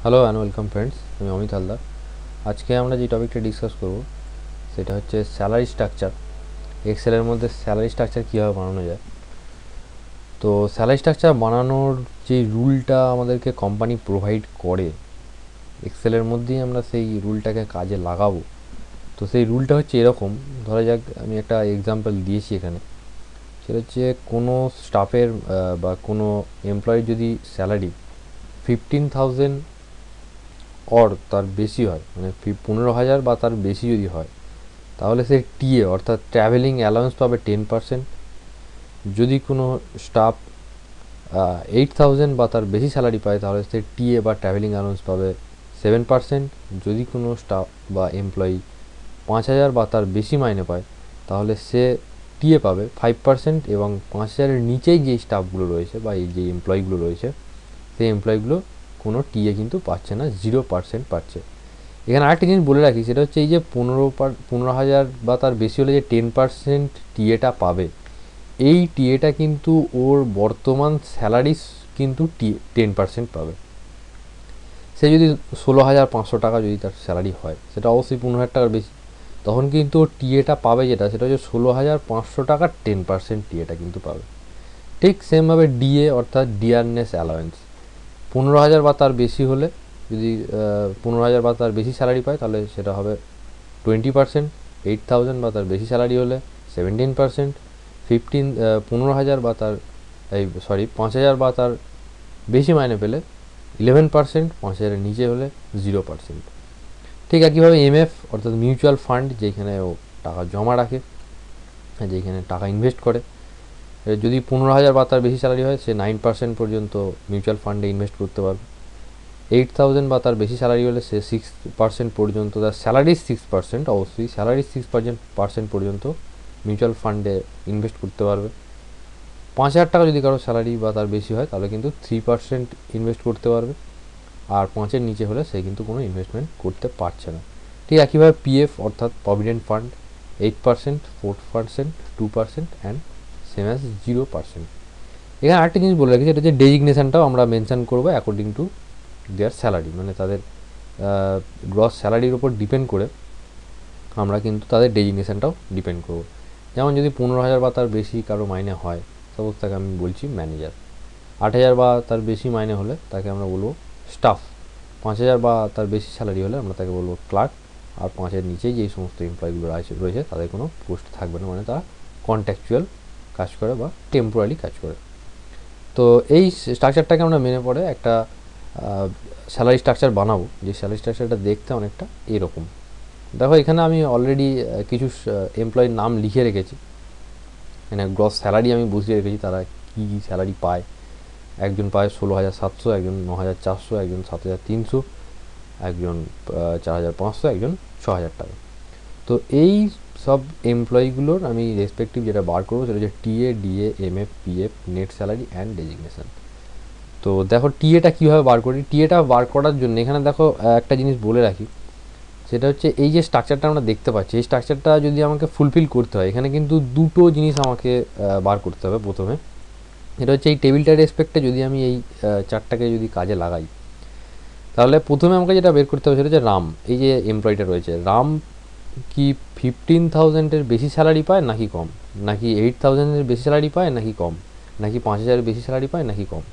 Hello and welcome friends, আমি অমিত হালদার। আজকে আমরা যে টপিকটা ডিসকাস করব সেটা হচ্ছে স্যালারি স্ট্রাকচার। এক্সেলের মধ্যে স্যালারি স্ট্রাকচার কীভাবে বানানো যায়। তো স্যালারি স্ট্রাকচার বানানোর যে রুলটা আমাদেরকে কোম্পানি প্রোভাইড করে, এক্সেলের মধ্যেই আমরা সেই রুলটাকে কাজে লাগাবো। তো সেই রুলটা হচ্ছে এরকম, ধরা যাক আমি একটা এক্সাম্পল দিয়েছি এখানে। সেটা হচ্ছে কোনো স্টাফের বা কোনো এমপ্লয়ির যদি স্যালারি 15,000 অর তার বেশি হয়, মানে 15,000 বা তার বেশি যদি হয়, তাহলে সে টিএ অর্থাৎ ট্রাভেলিং অ্যালাউন্স পাবে 10%। যদি কোনো স্টাফ 8,000 বা তার বেশি স্যালারি পায়, তাহলে সে টিএ বা ট্রাভেলিং অ্যালাউন্স পাবে 7%। যদি কোনো স্টাফ বা এমপ্লয়ি 5,000 বা তার বেশি মাইনে পায়, তাহলে সে টিএ পাবে 5%। এবং 5,000-এর নিচেই যে স্টাফগুলো রয়েছে বা এই যে এমপ্লয়িগুলো রয়েছে, সেই এমপ্লয়িগুলো কোনো টিএ কিন্তু পাচ্ছে না, 0% পাচ্ছে। এখানে আরেকটা জিনিস বলে রাখি, সেটা হচ্ছে এই যে 15,000 বা তার বেশি হলে যে 10% টিএটা পাবে, এই টিএটা কিন্তু ওর বর্তমান স্যালারি কিন্তু 10% পাবে। সে যদি 16,500 টাকা যদি তার স্যালারি হয়, সেটা অবশ্যই 15,000 টাকার বেশি, তখন কিন্তু ওর টিএটা পাবে যেটা, সেটা হচ্ছে 16,500 টাকার 10% টিএটা কিন্তু পাবে। ঠিক সেমভাবে ডিএ অর্থাৎ ডিয়ারনেস অ্যালাওয়েন্স, 15,000 বা তার বেশি হলে, যদি 15,000 বা তার বেশি স্যালারি পায়, তাহলে সেটা হবে 20%। 8,000 বা তার বেশি স্যালারি হলে 17%। 15,000 বা তার 5,000 বা তার বেশি মাইনে পেলে 11%। 5,000-এর নিচে হলে 0%। ঠিক একইভাবে এমএফ অর্থাৎ মিউচুয়াল ফান্ড, যেখানে ও টাকা জমা রাখে, যেখানে টাকা ইনভেস্ট করে, যদি 15,000 বা তার বেশি স্যালারি হয়, সে 9% পর্যন্ত মিউচুয়াল ফান্ডে ইনভেস্ট করতে পারবে। 8,000 বা তার বেশি স্যালারি হলে সে 6% পর্যন্ত, তার স্যালারির 6%, অবশ্যই স্যালারির 6% পর্যন্ত মিউচুয়াল ফান্ডে ইনভেস্ট করতে পারবে। 5,000 টাকা যদি কারো স্যালারি বা তার বেশি হয়, তাহলে কিন্তু 3% ইনভেস্ট করতে পারবে। আর 5-এর নিচে হলে সে কিন্তু কোনো ইনভেস্টমেন্ট করতে পারছে না। ঠিক একইভাবে পিএফ অর্থাৎ provident fund, 8%, 4%, 2% and same as 0%। এখানে আরেকটা জিনিস বলে রাখি, সেটা হচ্ছে ডেজিগনেশনটাও আমরা মেনশন করবো অ্যাকর্ডিং টু দেয়ার স্যালারি, মানে তাদের গ্রস স্যালারির উপর ডিপেন্ড করে আমরা কিন্তু তাদের ডেজিগনেশনটাও ডিপেন্ড করব। যেমন যদি 15,000 বা তার বেশি কারো মাইনে হয়, সাপোজ তাকে আমি বলছি ম্যানেজার। 8,000 বা তার বেশি মাইনে হলে তাকে আমরা বলবো স্টাফ। 5,000 বা তার বেশি স্যালারি হলে আমরা তাকে বলবো ক্লার্ক। আর 5-এর নিচেই যেই সমস্ত এমপ্লয়িগুলো রয়েছে তাদের কোনো পোস্ট থাকবে না, মানে তারা কন্ট্রাকচুয়াল কাজ করে বা টেম্পোরারি কাজ করে। তো এই স্ট্রাকচারটাকে আমরা মেনে পড়ে একটা স্যালারি স্ট্রাকচার বানাবো, যে স্যালারি স্ট্রাকচারটা দেখতে অনেকটা এরকম। দেখো এখানে আমি অলরেডি কিছু এমপ্লয়ির নাম লিখে রেখেছি, মানে গ্রস স্যালারি আমি বুঝিয়ে রেখেছি তারা কী কী স্যালারি পায়। একজন পায় 16,700, একজন 9,400, একজন 7,300, একজন 4,500, একজন 6,000 টাকা। তো এই সব এমপ্লয়িগুলোর আমি রেসপেক্টিভ যেটা বার করবো, সেটা হচ্ছে TA, DA, MF, PF, net salary and designation. তো দেখো টিএটা কীভাবে বার করি। টিএটা বার করার জন্য এখানে দেখো একটা জিনিস বলে রাখি, সেটা হচ্ছে এই যে স্ট্রাকচারটা আমরা দেখতে পাচ্ছি, এই স্ট্রাকচারটা যদি আমাকে ফুলফিল করতে হয়, এখানে কিন্তু দুটো জিনিস আমাকে বার করতে হবে। প্রথমে এটা হচ্ছে এই টেবিলটার রেসপেক্টে যদি আমি এই চারটাকে যদি কাজে লাগাই, তাহলে প্রথমে আমাকে যেটা বের করতে হবে সেটা হচ্ছে রাম। এই যে এমপ্লয়িটা রয়েছে, রাম কি 15,000-এর বেশি স্যালারি পায় নাকি কম, নাকি 8,000-এর বেশি স্যালারি পায় নাকি কম, নাকি 5,000-এর বেশি স্যালারি পায় নাকি কম।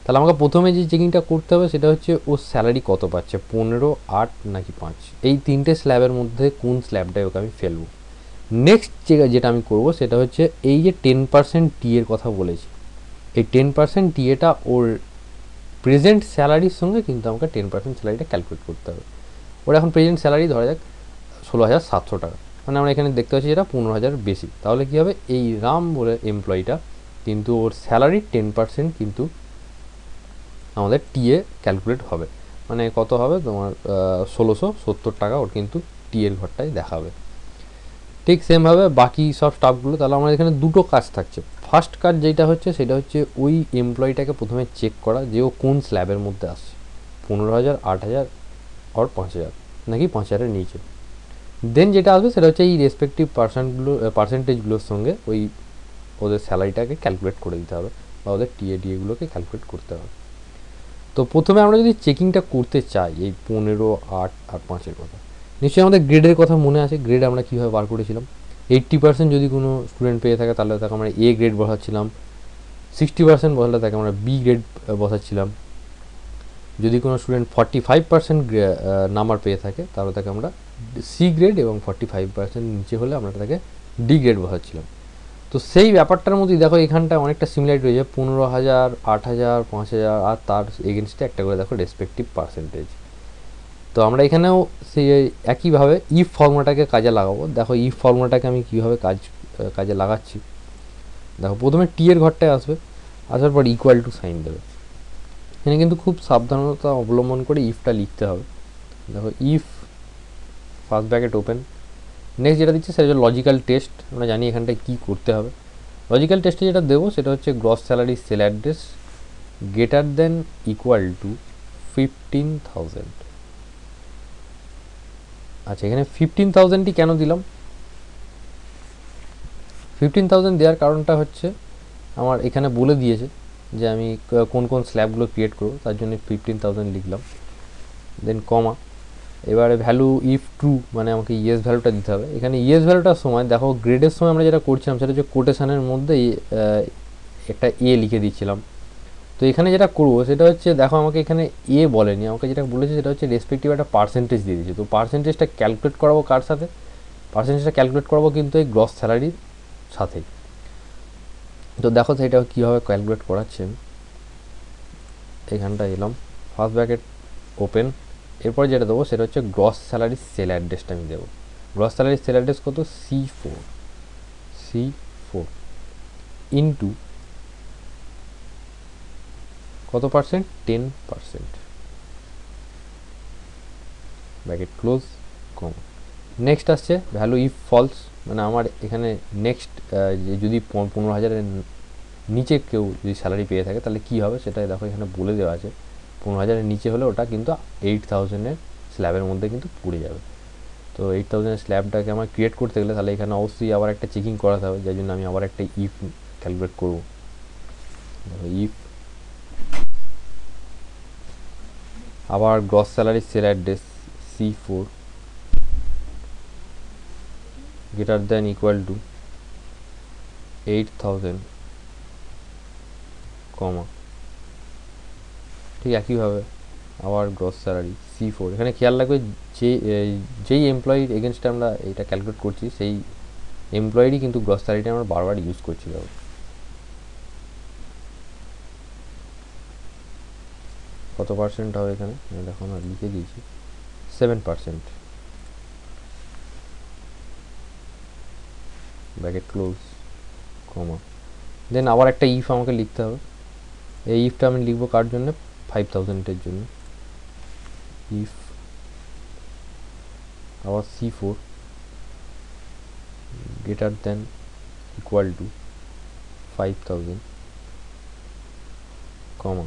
তাহলে আমাকে প্রথমে যে চেকিংটা করতে হবে সেটা হচ্ছে ওর স্যালারি কত পাচ্ছে, 15, 8 নাকি 5। এই তিনটে স্ল্যাবের মধ্যে কোন স্ল্যাবটায় ওকে আমি ফেলবো। নেক্সট যেটা আমি করব সেটা হচ্ছে এই যে 10% টি এর কথা বলেছি, এই 10% টিএটা ওর প্রেজেন্ট স্যালারির সঙ্গে কিন্তু আমাকে 10% স্যালারিটা ক্যালকুলেট করতে হবে। ওর এখন প্রেজেন্ট স্যালারি ধরা যাক 16,700 টাকা, মানে আমরা এখানে দেখতে পাচ্ছি যেটা 15,000 বেশি। তাহলে কী হবে, এই রাম বলে এমপ্লয়িটা কিন্তু ওর স্যালারির 10% কিন্তু আমাদের টিএ ক্যালকুলেট হবে। মানে কত হবে তোমার 1,670 টাকা ওর কিন্তু টিএর ঘরটায় দেখাবে। ঠিক সেমভাবে বাকি সব স্টাফগুলো। তাহলে আমার এখানে দুটো কাজ থাকছে। ফার্স্ট কাজ যেটা হচ্ছে সেটা হচ্ছে ওই এমপ্লয়িটাকে প্রথমে চেক করা যে ও কোন স্ল্যাবের মধ্যে আসছে, 15,000, 8,000 আর 5,000, নাকি 5,000-এর নিচে। দেন যেটা আসবে সেটা হচ্ছে এই রেসপেক্টিভ পার্সেন্টেজগুলোর সঙ্গে ওই ওদের স্যালারিটাকে ক্যালকুলেট করে দিতে হবে, বা ওদের টিএডিএগুলোকে ক্যালকুলেট করতে হবে। তো প্রথমে আমরা যদি চেকিংটা করতে চাই এই 15, 8 আর 5-এর কথা, নিশ্চয়ই আমাদের গ্রেডের কথা মনে আছে। গ্রেড আমরা কীভাবে বার করেছিলাম, 80% যদি কোনো স্টুডেন্ট পেয়ে থাকে তাহলে তাকে আমরা এ গ্রেড বসাচ্ছিলাম, 60% বসালে তাকে আমরা বি গ্রেড বসাচ্ছিলাম, যদি কোনো স্টুডেন্ট 45% নাম্বার পেয়ে থাকে তাহলে তাকে আমরা সি গ্রেড, এবং 45% নিচে হলে আমরা তাকে ডি গ্রেড বসাচ্ছিলাম। তো সেই ব্যাপারটার মধ্যেই দেখো এখানটায় অনেকটা সিমিলারিটি রয়েছে, 15,000, 8,000, 5,000 আর তার এগেনস্টে একটা করে দেখো রেসপেক্টিভ পার্সেন্টেজ। তো আমরা এখানেও সেই একইভাবে ইফ ফর্মুলাটাকে কাজে লাগাবো। দেখো ইফ ফর্মুলাটাকে আমি কীভাবে কাজে লাগাচ্ছি, দেখো প্রথমে টি এর ঘরটায় আসবে, আসার পর ইকুয়াল টু সাইন দেবে। এখানে কিন্তু খুব সাবধানতা অবলম্বন করে ইফটা লিখতে হবে। দেখো if first bracket open, next যেটা দিচ্ছে সেটা হচ্ছে লজিক্যাল টেস্ট। আমরা জানি এখানটায় কী করতে হবে। লজিক্যাল টেস্টে যেটা দেবো সেটা হচ্ছে gross salary cell address greater than equal two 15,000। আচ্ছা, এখানে 15,000ই কেন দিলাম? 15,000 দেওয়ার কারণটা হচ্ছে আমার এখানে বলে দিয়েছে যে আমি কোন কোন স্ল্যাবগুলো ক্রিয়েট করবো, তার জন্য 15,000 লিখলাম, দেন কমা। এবারে ভ্যালু ইফ ট্রু মানে আমাকে ইয়েস ভ্যালুটা দিতে হবে। এখানে ইয়েস ভ্যালুটার সময় দেখো গ্রেডের সময় আমরা যেটা করছিলাম সেটা হচ্ছে কোটেশনের মধ্যে একটা এ লিখে দিচ্ছিলাম। তো এখানে যেটা করবো সেটা হচ্ছে, দেখো আমাকে এখানে এ বলেনি, আমাকে যেটা বলেছে সেটা হচ্ছে রেসপেক্টিভ একটা পার্সেন্টেজ দিয়ে দিয়েছে। তো পার্সেন্টেজটা ক্যালকুলেট করাবো কার সাথে? পার্সেন্টেজটা ক্যালকুলেট করাবো কিন্তু এই গ্রস স্যালারির সাথেই। তো দেখো সেটা কীভাবে ক্যালকুলেট করাচ্ছেন। এখানটা এলাম, ফার্স্ট ব্র্যাকেট ওপেন, এরপর যেটা দেবো সেটা হচ্ছে গ্রস স্যালারি সেল অ্যাড্রেসটা আমি দেবো। গ্রস স্যালারি সেল অ্যাড্রেস কত? C4 ইন্টু কত পার্সেন্ট? 10%, ব্র্যাকেট ক্লোজ, কম। নেক্সট আসছে ভ্যালু ইফ ফলস, মানে আমার এখানে নেক্সট যদি 15,000-এর নিচে কেউ যদি স্যালারি পেয়ে থাকে তাহলে কী হবে সেটাই দেখো এখানে বলে দেওয়া আছে। 15,000-এর নিচে হলে ওটা কিন্তু 8,000-এর স্ল্যাবের মধ্যে কিন্তু পড়ে যাবে। তো 8,000-এর স্ল্যাবটাকে আমার ক্রিয়েট করতে গেলে তাহলে এখানে অবশ্যই আবার একটা চেকিং করাতে হবে, যার জন্য আমি আবার একটা ইফ ক্যালকুলেট করবো। দেখো ইফ আবার gross salary cell address C4 greater than equal to 8,000, কমা। ঠিক একইভাবে আবার গ্রস স্যালারি C4, এখানে খেয়াল রাখবে যেই এমপ্লয়ির এগেনস্টে আমরা এটা ক্যালকুলেট করছি সেই এমপ্লয়িরই কিন্তু গ্রস স্যালারিটা আমরা বারবার ইউজ করছি। দেখো কত পার্সেন্ট হবে এখানে, দেখো আমরা লিখে দিয়েছি 7%, ব্র্যাকেট ক্লোজ, কমা। দেন আবার একটা ইফ আমাকে লিখতে হবে। এই ইফটা আমি লিখবো কার জন্য? 5,000-এর জন্য। ইফ আবার C4 greater than equal to 5,000, comma,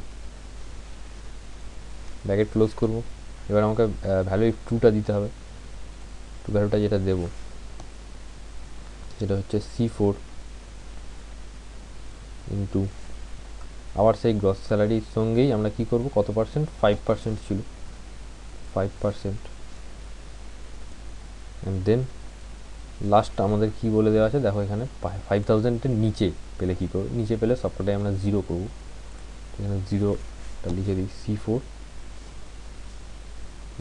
bracket close করবো। এবার আমাকে ভ্যালু ইফ ট্রুটা দিতে হবে। ট্রু ভ্যালুটা যেটা দেবো সেটা হচ্ছে C4 ইন্টু আবার সেই গ্রস স্যালারির সঙ্গেই আমরা কি করব, কত পার্সেন্ট? 5% ছিল, 5%, অ্যান্ড দেন লাস্ট আমাদের কি বলে দেওয়া আছে দেখো এখানে 5,000-এর নিচে পেলে কী করবো, নিচে পেলে সবকটাই আমরা 0 করবো। এখানে 0টা লিখে দিই, C4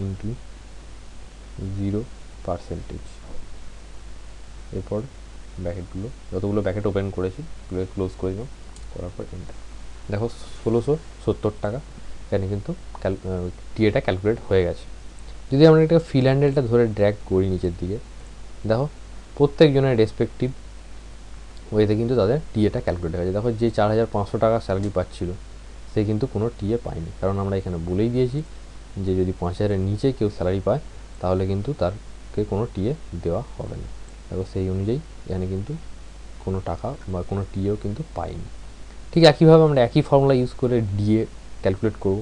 ইন্টু 0%, এরপর ব্র্যাকেটগুলো যতগুলো ব্র্যাকেট ওপেন করেছি ক্লোজ করে দিলাম, করার পর এন্টার। দেখো 1,670 টাকা এখানে কিন্তু টিএটা ক্যালকুলেট হয়ে গেছে। যদি আমরা একটা ফিল হ্যান্ডেলটা ধরে ড্র্যাগ করি নিচের দিকে, দেখো প্রত্যেকজনের রেসপেক্টিভ ওয়েতে কিন্তু তাদের টিএটা ক্যালকুলেট হয়ে গেছে। দেখো যে 4,500 টাকা স্যালারি পাচ্ছিল সে কিন্তু কোনো টিএ পায়নি, কারণ আমরা এখানে বলেই দিয়েছি যে যদি 5,000-এর নিচে কেউ স্যালারি পায় তাহলে কিন্তু তারকে কোনো টিএ দেওয়া হবে না। দেখো সেই অনুযায়ী এখানে কিন্তু কোনো টাকা বা কোনো টিএও কিন্তু পাইনি। ঠিক একইভাবে আমরা একই ফর্মুলা ইউজ করে ডিএ ক্যালকুলেট করব।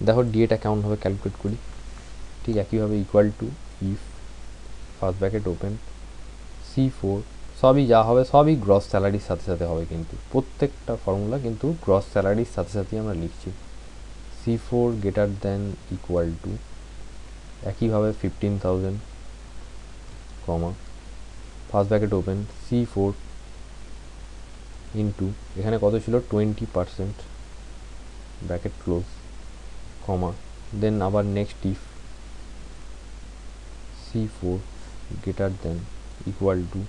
দেখো ডিএটা কেমনভাবে ক্যালকুলেট করি, ঠিক একইভাবে equal to if first bracket open C4, সবই যা হবে সবই গ্রস স্যালারির সাথে সাথে হবে, কিন্তু প্রত্যেকটা ফর্মুলা কিন্তু গ্রস স্যালারির সাথে সাথেই আমরা লিখছি। C4 greater than equal to একইভাবে 15,000 comma first bracket open C4 into এখানে কত ছিল 20% ব্র্যাকেট ক্লোজ কমা দেন আবার next if C4 greater than equal to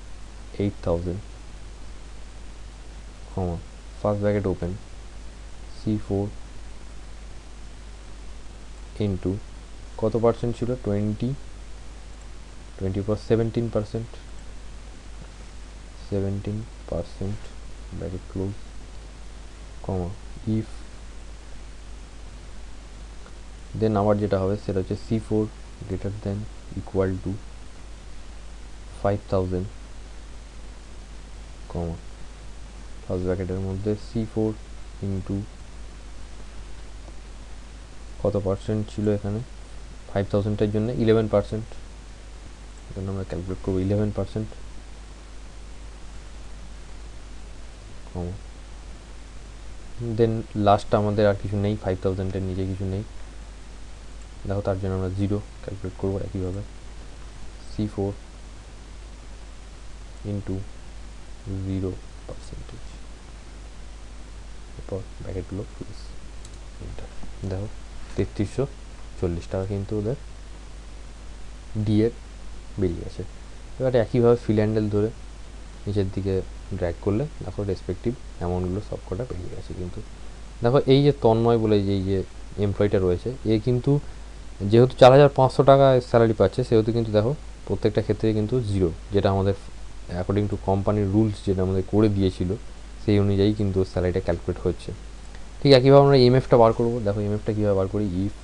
8,000 comma first bracket open C4 into কত পার্সেন্ট ছিল 20 পর 17% ব্র্যাকেট ক্লোজ কমা ইফ দেন আবার যেটা হবে সেটা হচ্ছে C4 greater than equal to 5,000 comma first ব্র্যাকেটের মধ্যে C4 ইন্টু কত পার্সেন্ট ছিল এখানে 5,000-এর জন্য 11%, এখানে আমরা ক্যালকুলেট করবো 11% কমা দেন লাস্টটা আমাদের আর কিছু নেই, 5,000-এর নিচে কিছু নেই, দেখো তার জন্য আমরা 0 ক্যালকুলেট করবো একইভাবে C4 ইন্টু 0%, এরপর ব্র্যাকেটগুলো ক্লোজ। দেখো 3340 টাকা কিন্তু ওদের ডিএর বেরিয়ে গেছে। এবারে একইভাবে ফিল হ্যান্ডেল ধরে নিচের দিকে ড্র্যাগ করলে দেখো রেসপেক্টিভ অ্যামাউন্টগুলো সব কটা বেরিয়ে গেছে। কিন্তু দেখো এই যে তন্ময় বলে এই যে এমপ্লয়িটা রয়েছে, এ কিন্তু যেহেতু 4,500 টাকা স্যালারি পাচ্ছে, সেহেতু কিন্তু দেখো প্রত্যেকটা ক্ষেত্রে কিন্তু 0, যেটা আমাদের অ্যাকর্ডিং টু কোম্পানির রুলস যেটা আমাদের করে দিয়েছিল সেই অনুযায়ী কিন্তু স্যালারিটা ক্যালকুলেট হচ্ছে। ঠিক একইভাবে আমরা এমএফটা বার করবো। দেখো এমএফটা কীভাবে বার করি, ইফ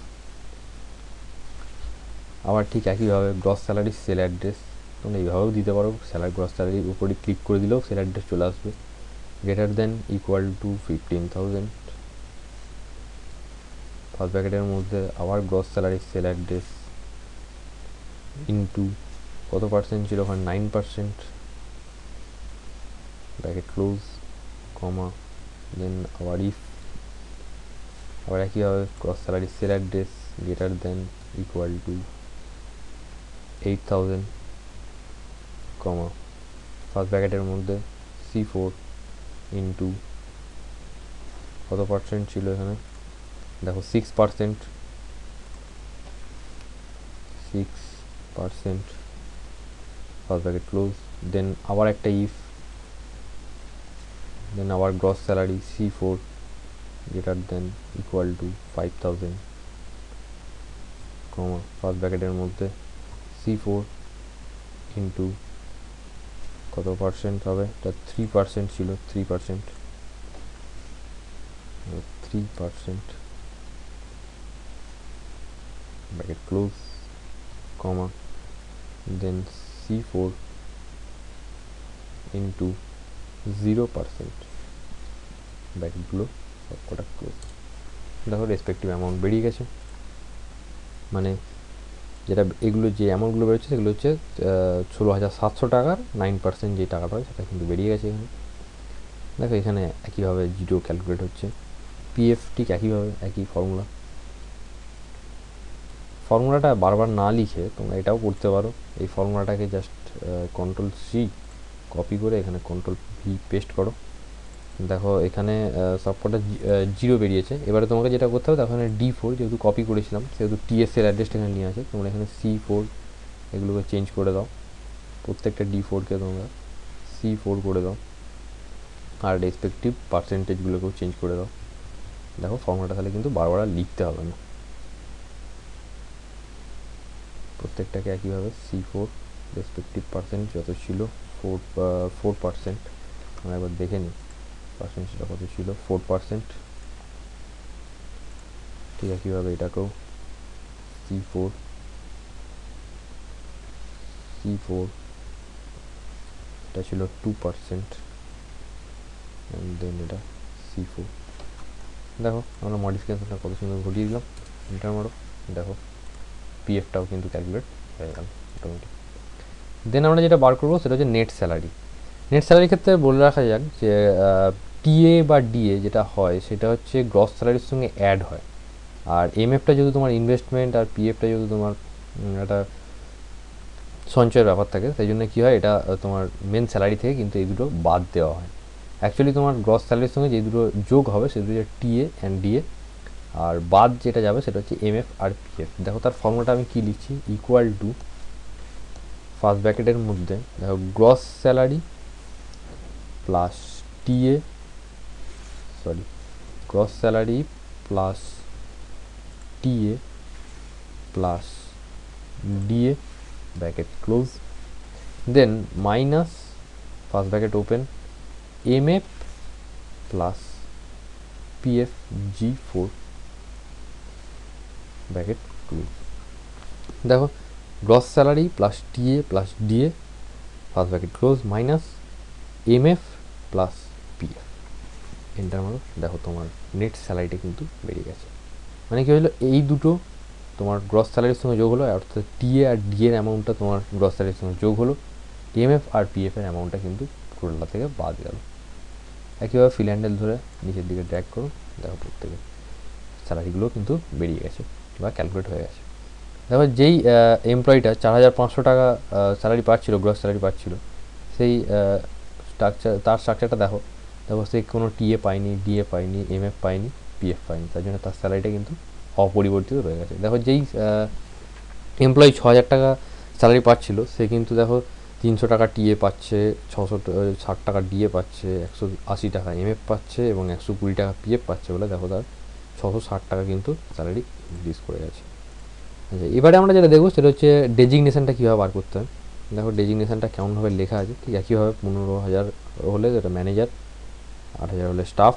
আবার ঠিক একইভাবে গ্রস স্যালারি সেল অ্যাড্রেস, তোমরা এইভাবেও দিতে পারো, স্যালারি গ্রস স্যালারির উপরে ক্লিক করে দিলেও সেল অ্যাড্রেস চলে আসবে, greater than equal two 15,000 first ব্র্যাকেটের মধ্যে আবার gross salary cell address into কত পার্সেন্ট ছিল ওখানে 9% ব্র্যাকেট ক্লোজ কমা দেন আবার ইফ আবার একইভাবে gross salary cell address greater than equal to 8,000 comma first ব্র্যাকেটের মধ্যে C4 ইন্টু কত পার্সেন্ট ছিল এখানে, দেখো 6% ফার্স্ট ব্র্যাকেট ক্লোজ দেন আবার একটা ইফ দেন আবার gross salary C4 greater than equal to 5,000 comma first ব্র্যাকেটের মধ্যে C4 ইন্টু কত পার্সেন্ট হবে, এটা 3% ছিল, 3% ব্র্যাকেট ক্লোজ কমা দেন C4 ইন্টু 0% ব্র্যাকেটগুলো সব কটা ক্লোজ। দেখো রেসপেক্টিভ অ্যামাউন্ট বেরিয়ে গেছে, মানে যেটা এগুলো যে অ্যামাউন্টগুলো বেরোচ্ছে সেগুলো হচ্ছে 16,700 টাকার 9% যে টাকাটা হয় সেটা কিন্তু বেরিয়ে গেছে এখানে। দেখো এখানে একইভাবে 0 ক্যালকুলেট হচ্ছে, পিএফ ঠিক একইভাবে একই ফর্মুলাটা বারবার না লিখে তোমরা এটাও করতে পারো, এই ফর্মুলাটাকে জাস্ট Ctrl+C কপি করে এখানে Ctrl+V পেস্ট করো, দেখো এখানে সবকটা 0 বেরিয়েছে। এবারে তোমাকে যেটা করতে হবে, দেখো এখানে D4 যেহেতু কপি করেছিলাম সেহেতু TS-এর অ্যাড্রেসটা এখানে নিয়ে আছে, তোমরা এখানে C4 এগুলোকে চেঞ্জ করে দাও, প্রত্যেকটা D4-কে তোমরা C4 করে দাও, আর রেসপেক্টিভ পার্সেন্টেজগুলোকেও চেঞ্জ করে দাও। দেখো ফর্মুলাটা তাহলে কিন্তু বারবার লিখতে হবে না, প্রত্যেকটাকে একইভাবে C4 রেসপেক্টিভ পার্সেন্ট যত ছিল 4%, আমরা একবার দেখে নিই পার্সেন্টেজটা কত ছিল, 4%। ঠিক একইভাবে এটাকেও C4 এটা ছিল 2% অ্যান্ড দেন এটা C4। দেখো আমরা মডিফিকেশনটা কত সুন্দর ঘটিয়ে দিলাম, এন্টার মারো, দেখো পিএফটাও কিন্তু ক্যালকুলেট হয়ে গেল অটোমেটিক। দেন আমরা যেটা বার করবো সেটা হচ্ছে নেট স্যালারি। নেট স্যালারির ক্ষেত্রে বলে রাখা যাক যে টিএ বা ডিএ যেটা হয় সেটা হচ্ছে গ্রস স্যালারির সঙ্গে অ্যাড হয়, আর এমএফটা যেহেতু তোমার ইনভেস্টমেন্ট আর পিএফটা যেহেতু তোমার একটা সঞ্চয়ের ব্যাপার থাকে, তাই জন্য কী হয়, এটা তোমার মেন স্যালারি থেকে কিন্তু এই দুটো বাদ দেওয়া হয়। অ্যাকচুয়ালি তোমার গ্রস স্যালারির সঙ্গে যে দুটো যোগ হবে সে দুটো টিএ অ্যান্ড ডিএ, আর বাদ যেটা যাবে সেটা হচ্ছে এমএফ আর পিএফ। দেখো তার ফর্মুলাটা আমি কী লিখছি, ইকুয়াল টু ফার্স্ট ব্র্যাকেটের মধ্যে দেখো gross salary plus TA, sorry, gross salary plus TA plus DA bracket close, then minus first bracket open MF plus PF G4 bracket close. দেখো gross salary plus TA plus DA first bracket close minus MF plus PF, enter মারো। দেখো তোমার net স্যালারিটা কিন্তু বেরিয়ে গেছে। মানে কী হলো, এই দুটো তোমার গ্রস স্যালারির সঙ্গে যোগ হলো, অর্থাৎ টিএ আর ডিএর অ্যামাউন্টটা তোমার গ্রস স্যালারির সঙ্গে যোগ হলো, এমএফ আর পিএফের অ্যামাউন্টটা কিন্তু টোটালটা থেকে বাদ গেল। একইভাবে ফিল হ্যান্ডেল ধরে নিচের দিকে ড্র্যাগ করো, দেখো প্রত্যেকে স্যালারিগুলো কিন্তু বেরিয়ে গেছে বা ক্যালকুলেট হয়ে গেছে। দেখো যেই এমপ্লয়িটা 4,500 টাকা স্যালারি পাচ্ছিল, গ্রস স্যালারি পাচ্ছিল, সেই তার স্ট্রাকচারটা দেখো, সে কোনো টিএ পায়নি, ডিএ পায়নি, এমএফ পায়নি, পিএফ পায়নি, তার জন্য তার স্যালারিটা কিন্তু অপরিবর্তিত রয়ে গেছে। দেখো যেই এমপ্লয়ি 6,000 টাকা স্যালারি পাচ্ছিল, সে কিন্তু দেখো 300 টাকা টিএ পাচ্ছে, 660 টাকা ডিএ পাচ্ছে, 180 টাকা এমএফ পাচ্ছে এবং 120 টাকা পিএফ পাচ্ছে বলে দেখো তার 660 টাকা কিন্তু স্যালারি ইনক্রিজ করে গেছে। আচ্ছা, এবারে আমরা যেটা দেখবো সেটা হচ্ছে ডেজিগনেশনটা কীভাবে বার করতে হয়। দেখো ডেজিগনেশনটা কেমনভাবে লেখা আছে, ঠিক একইভাবে 15,000 হলে যেটা ম্যানেজার, 8,000 হলে স্টাফ,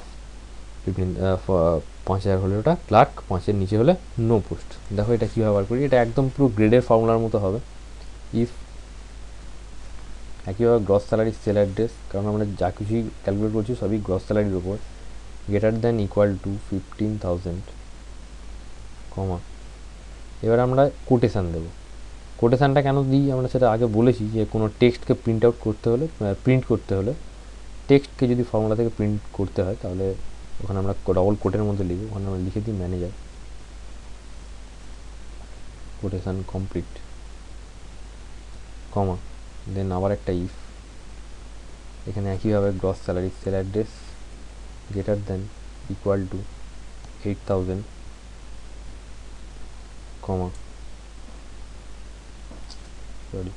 5,000 হলে ওটা ক্লার্ক, 5-এর নিচে হলে নো পোস্ট। দেখো এটা কীভাবে বার করি, এটা একদম পুরো গ্রেডের ফর্মুলার মতো হবে। ইফ একইভাবে গ্রস স্যালারি সেল অ্যাড্রেস, কারণ আমরা যা কিছুই ক্যালকুলেট করছি সবই গ্রস স্যালারির উপর, গ্রেটার দ্যান ইকুয়াল টু 15,000 কমা, এবার আমরা কোটেশান দেবো। কোটেশানটা কেন দিই আমরা সেটা আগে বলেছি, যে কোনো টেক্সটকে প্রিন্ট আউট করতে হলে, প্রিন্ট করতে হলে টেক্সটকে যদি ফর্মুলা থেকে প্রিন্ট করতে হয় তাহলে ওখানে আমরা ডবল কোটের মধ্যে লিখব, ওখানে আমরা লিখে দিই manager quotation complete comma, then আবার একটা ইফ, এখানে একইভাবে gross salary cell address greater than equal to 8,000 comma, sorry,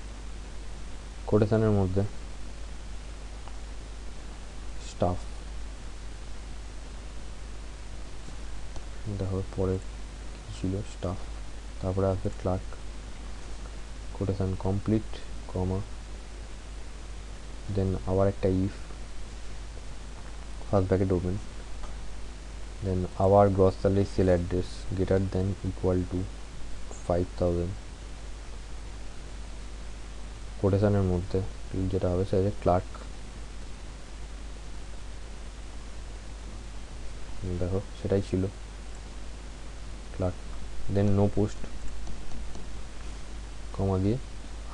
কোটেশানের মধ্যে স্টাফ, দেখো পরে কী ছিল স্টাফ, তারপরে আসবে clerk, quotation complete comma, then আবার একটা if, first bracket open, then আবার gross salary cell address greater than equal to 5,000, কোটেশানের মধ্যে যেটা হবে সেটা হচ্ছে ক্লার্ক, দেখো সেটাই ছিল ক্লার্ক, দেন নো পোস্ট কমা দিয়ে,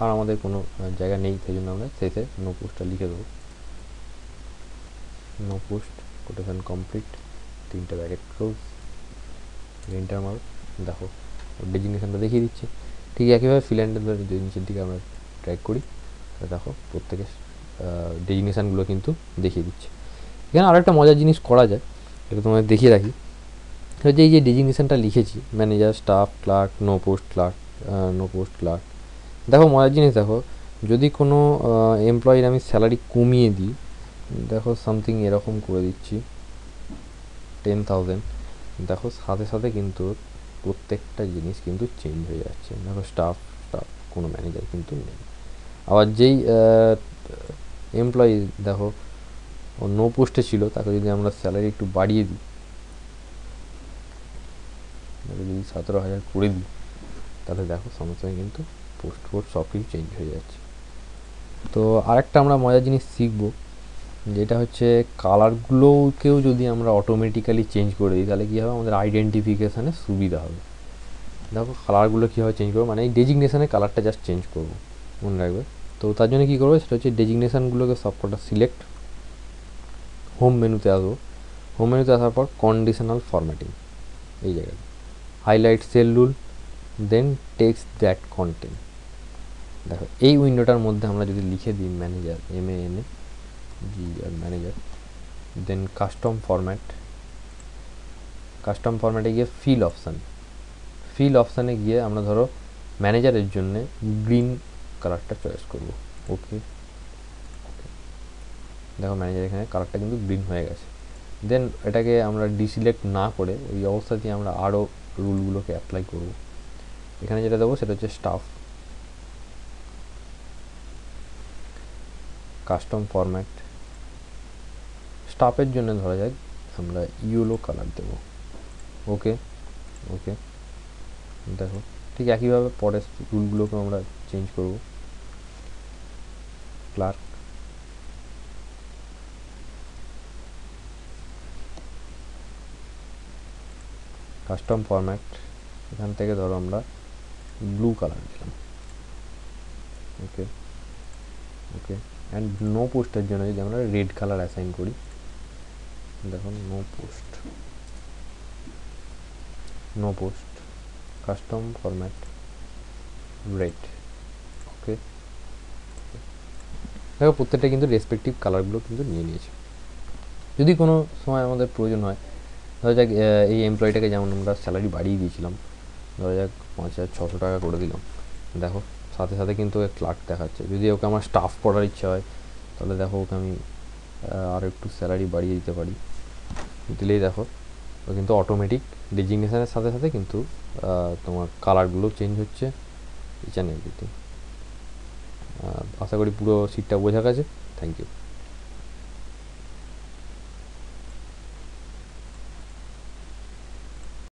আর আমাদের কোনো জায়গা নেই সেই জন্য আমরা শেষে নো পোস্টটা লিখে দেবো, নো পোস্ট কোটেশান কমপ্লিট, 3টে ব্র্যাকেট ক্লোজ, এন্টার মারো। দেখো ডেজিগনেশনটা দেখিয়ে দিচ্ছে। ঠিক একইভাবে ফিল অ্যান্ড ধরে যদি নিচের দিকে আমরা ট্র্যাক করি তাহলে দেখো প্রত্যেকের ডেজিগনেশানগুলো কিন্তু দেখিয়ে দিচ্ছে। এখানে আরও একটা মজার জিনিস করা যায়, এটা তোমাদের দেখিয়ে রাখি, যে এই যে ডেজিগনেশনটা লিখেছি manager, staff, clerk, no post clerk, no post clerk, দেখো মজার জিনিস দেখো, যদি কোনো এমপ্লয়ির আমি স্যালারি কমিয়ে দিই, দেখো সামথিং এরকম করে দিচ্ছি 10,000, দেখো সাথে সাথে কিন্তু প্রত্যেকটা জিনিস কিন্তু চেঞ্জ হয়ে যাচ্ছে। দেখো স্টাফ, কোনো ম্যানেজার কিন্তু নেই। আবার যেই এমপ্লয়ি দেখো নো পোস্টে ছিল, তাকে যদি আমরা স্যালারি একটু বাড়িয়ে দিই, যদি 17,000 করে দিই, তাহলে দেখো সঙ্গে সঙ্গে কিন্তু পোস্ট সব কিছু চেঞ্জ হয়ে যাচ্ছে। তো আরেকটা আমরা মজার জিনিস শিখবো, যেটা হচ্ছে কালারগুলোকেও যদি আমরা অটোমেটিক্যালি চেঞ্জ করে দিই তাহলে কী হবে, আমাদের আইডেন্টিফিকেশানে সুবিধা হবে। দেখো কালারগুলো কীভাবে চেঞ্জ করবো, মানে এই ডেজিগনেশানে কালারটা জাস্ট চেঞ্জ করবো, মনে রাখবে। তো তার জন্য কী করবো, সেটা হচ্ছে ডেজিগনেশানগুলোকে সবকটা সিলেক্ট, হোম মেনুতে আসবো, হোম মেনুতে আসার পর কন্ডিশনাল ফরম্যাটিং, এই জায়গায় highlight cell rule, then text that content. দেখো এই উইন্ডোটার মধ্যে আমরা যদি লিখে দিই manager, MANAGER manager, then custom ফরম্যাটে গিয়ে ফিল অপশানে গিয়ে আমরা ধরো ম্যানেজারের জন্য গ্রিন কালারটা চয়েস করব। ওকে, দেখো ম্যানেজার এখানে কালারটা কিন্তু গ্রিন হয়ে গেছে। দেন এটাকে আমরা ডিসিলেক্ট না করে ওই অবস্থাতেই আমরা আরও রুলগুলোকে অ্যাপ্লাই করব। এখানে যেটা দেবো সেটা হচ্ছে কাস্টম ফরম্যাট, স্টাফের জন্য ধরা যাক আমরা ইয়েলো কালার দেবো। ওকে, দেখো ঠিক একইভাবে পরের রুলগুলোকে আমরা চেঞ্জ করব। ক্লার্ক, কাস্টম ফরম্যাট, এখান থেকে ধরো আমরা ব্লু কালার দিলাম। ওকে, অ্যান্ড নো পোস্টের জন্য যদি আমরা রেড কালার অ্যাসাইন করি, দেখুন no post custom format red. Okay, দেখো প্রত্যেকটা কিন্তু রেসপেক্টিভ কালারগুলো কিন্তু নিয়ে নিয়েছে। যদি কোনো সময় আমাদের প্রয়োজন হয়, ধরা যাক এই এমপ্লয়িটাকে যেমন আমরা স্যালারি বাড়িয়ে দিয়েছিলাম, ধরা যাক 5,600 টাকা করে দিলাম, দেখো সাথে সাথে কিন্তু ক্লার্ক দেখাচ্ছে। যদি ওকে আমার স্টাফ করার ইচ্ছা হয় তাহলে দেখো ওকে আমি আরও একটু স্যালারি বাড়িয়ে দিতে পারি, দিলেই দেখো ও কিন্তু অটোমেটিক ডেজিগনেশনের সাথে সাথে কিন্তু তোমার কালারগুলো চেঞ্জ হচ্ছে, ইচ অ্যান্ড এভরিথিং। আশা করি পুরো সিটটা বোঝা গেছে। Thank you.